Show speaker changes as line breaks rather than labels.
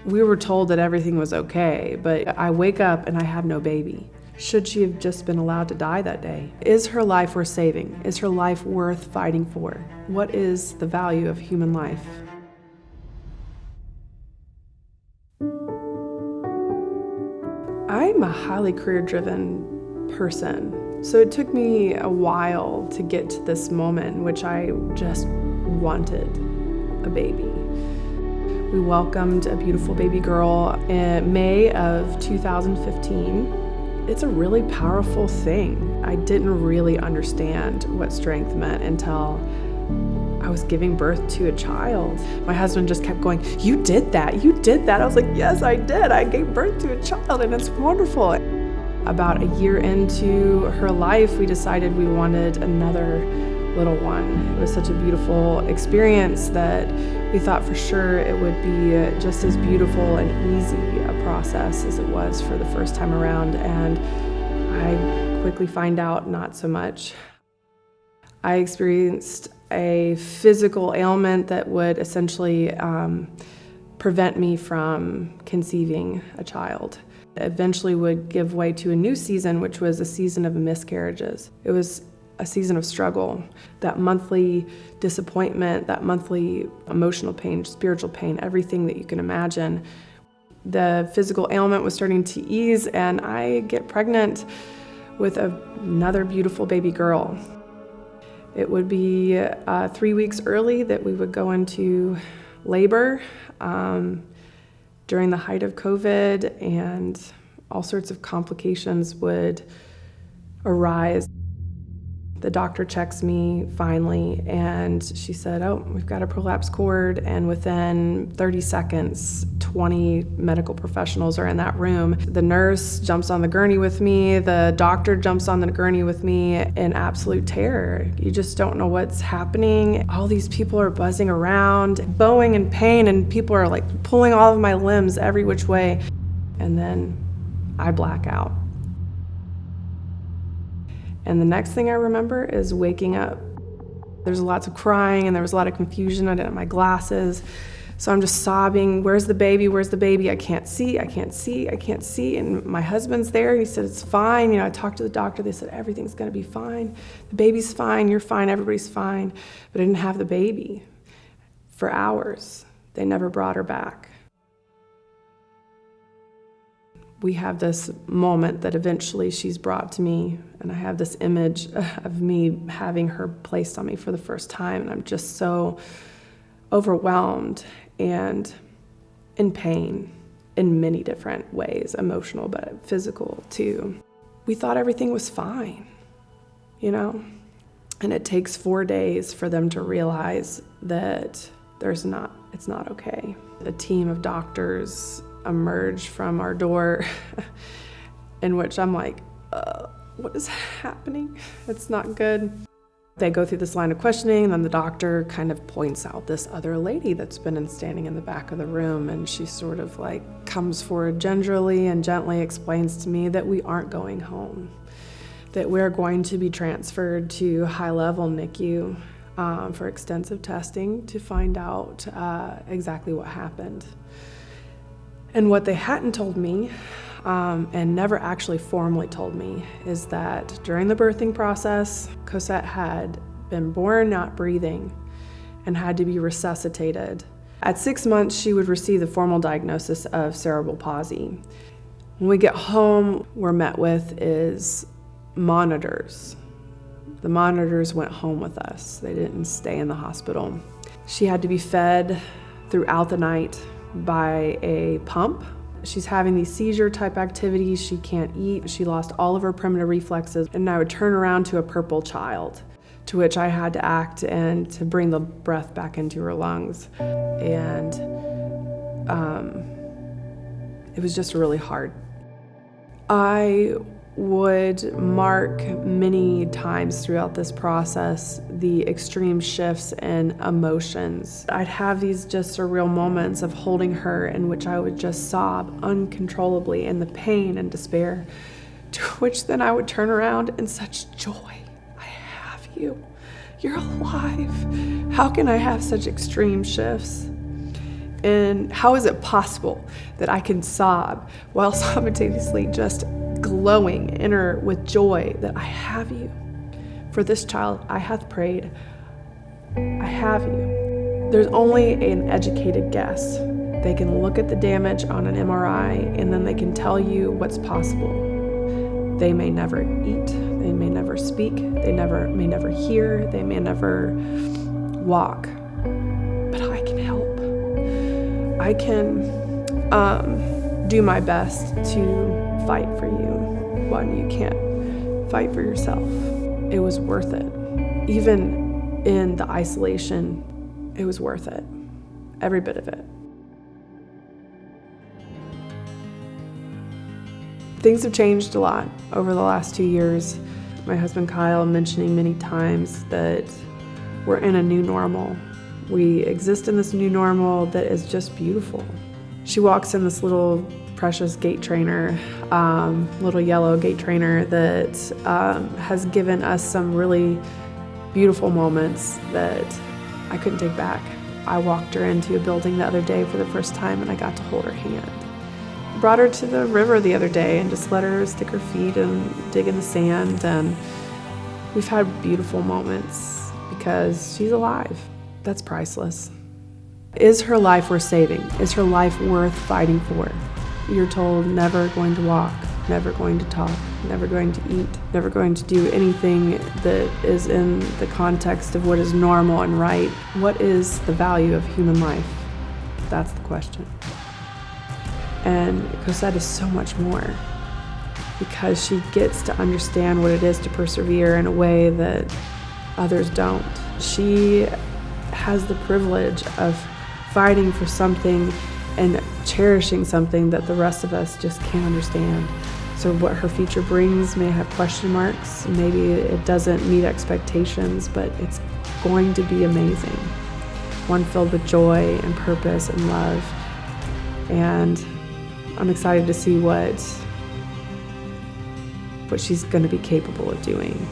We were told that everything was okay, but I wake up and I have no baby. Should she have just been allowed to die that day? Is her life worth saving? Is her life worth fighting for? What is the value of human life? I'm a highly career-driven person, so it took me a while to get to this moment in which I just wanted a baby. We welcomed a beautiful baby girl in May of 2015. It's a really powerful thing. I didn't really understand what strength meant until I was giving birth to a child. My husband just kept going, "You did that, you did that." I was like, "Yes, I did. I gave birth to a child and it's wonderful." About a year into her life, we decided we wanted another little one. It was such a beautiful experience that we thought for sure it would be just as beautiful and easy a process as it was for the first time around, and I quickly find out not so much. I experienced a physical ailment that would essentially prevent me from conceiving a child. It eventually would give way to a new season, which was a season of miscarriages. It was a season of struggle, that monthly disappointment, that monthly emotional pain, spiritual pain, everything that you can imagine. The physical ailment was starting to ease, and I get pregnant with another beautiful baby girl. It would be 3 weeks early that we would go into labor during the height of COVID, and all sorts of complications would arise. The doctor checks me finally, and she said, "Oh, we've got a prolapsed cord," and within 30 seconds, 20 medical professionals are in that room. The nurse jumps on the gurney with me, the doctor jumps on the gurney with me in absolute terror. You just don't know what's happening. All these people are buzzing around, bowing in pain, and people are like pulling all of my limbs every which way. And then I black out. And the next thing I remember is waking up. There's lots of crying and there was a lot of confusion. I didn't have my glasses. So I'm just sobbing, "Where's the baby? Where's the baby? I can't see, I can't see, I can't see." And my husband's there, and he said, "It's fine." I talked to the doctor, they said, "Everything's gonna be fine. The baby's fine, you're fine, everybody's fine." But I didn't have the baby for hours. They never brought her back. We have this moment that eventually she's brought to me, and I have this image of me having her placed on me for the first time, and I'm just so overwhelmed and in pain in many different ways, emotional but physical too. We thought everything was fine, and it takes 4 days for them to realize that it's not okay. A team of doctors emerge from our door in which I'm like, what is happening? It's not good. They go through this line of questioning, and then the doctor kind of points out this other lady that's been standing in the back of the room, and she sort of like comes forward gingerly and gently explains to me that we aren't going home, that we're going to be transferred to high-level NICU for extensive testing to find out exactly what happened. And what they hadn't told me, and never actually formally told me, is that during the birthing process, Cosette had been born not breathing and had to be resuscitated. At 6 months, she would receive the formal diagnosis of cerebral palsy. When we get home, we're met with is monitors. The monitors went home with us. They didn't stay in the hospital. She had to be fed throughout the night by a pump. She's having these seizure type activities. She can't eat. She lost all of her primitive reflexes. And I would turn around to a purple child, to which I had to act and to bring the breath back into her lungs. And it was just really hard. I would mark many times throughout this process the extreme shifts in emotions. I'd have these just surreal moments of holding her in which I would just sob uncontrollably in the pain and despair, to which then I would turn around in such joy. I have you. You're alive. How can I have such extreme shifts? And how is it possible that I can sob while simultaneously just glowing inner with joy that I have you? For this child I hath prayed, I have you. There's only an educated guess. They can look at the damage on an MRI and then they can tell you what's possible. They may never eat, they may never speak, they may never hear, they may never walk, but I can help. I can do my best to fight for you when you can't fight for yourself. It was worth it. Even in the isolation, it was worth it. Every bit of it. Things have changed a lot over the last 2 years. My husband Kyle mentioning many times that we're in a new normal. We exist in this new normal that is just beautiful. She walks in this little precious gait trainer, little yellow gait trainer that has given us some really beautiful moments that I couldn't take back. I walked her into a building the other day for the first time and I got to hold her hand. Brought her to the river the other day and just let her stick her feet and dig in the sand, and we've had beautiful moments because she's alive. That's priceless. Is her life worth saving? Is her life worth fighting for? You're told never going to walk, never going to talk, never going to eat, never going to do anything that is in the context of what is normal and right. What is the value of human life? That's the question. And Cosette is so much more because she gets to understand what it is to persevere in a way that others don't. She has the privilege of fighting for something and cherishing something that the rest of us just can't understand. So what her future brings may have question marks, maybe it doesn't meet expectations, but it's going to be amazing. One filled with joy and purpose and love. And I'm excited to see what she's going to be capable of doing.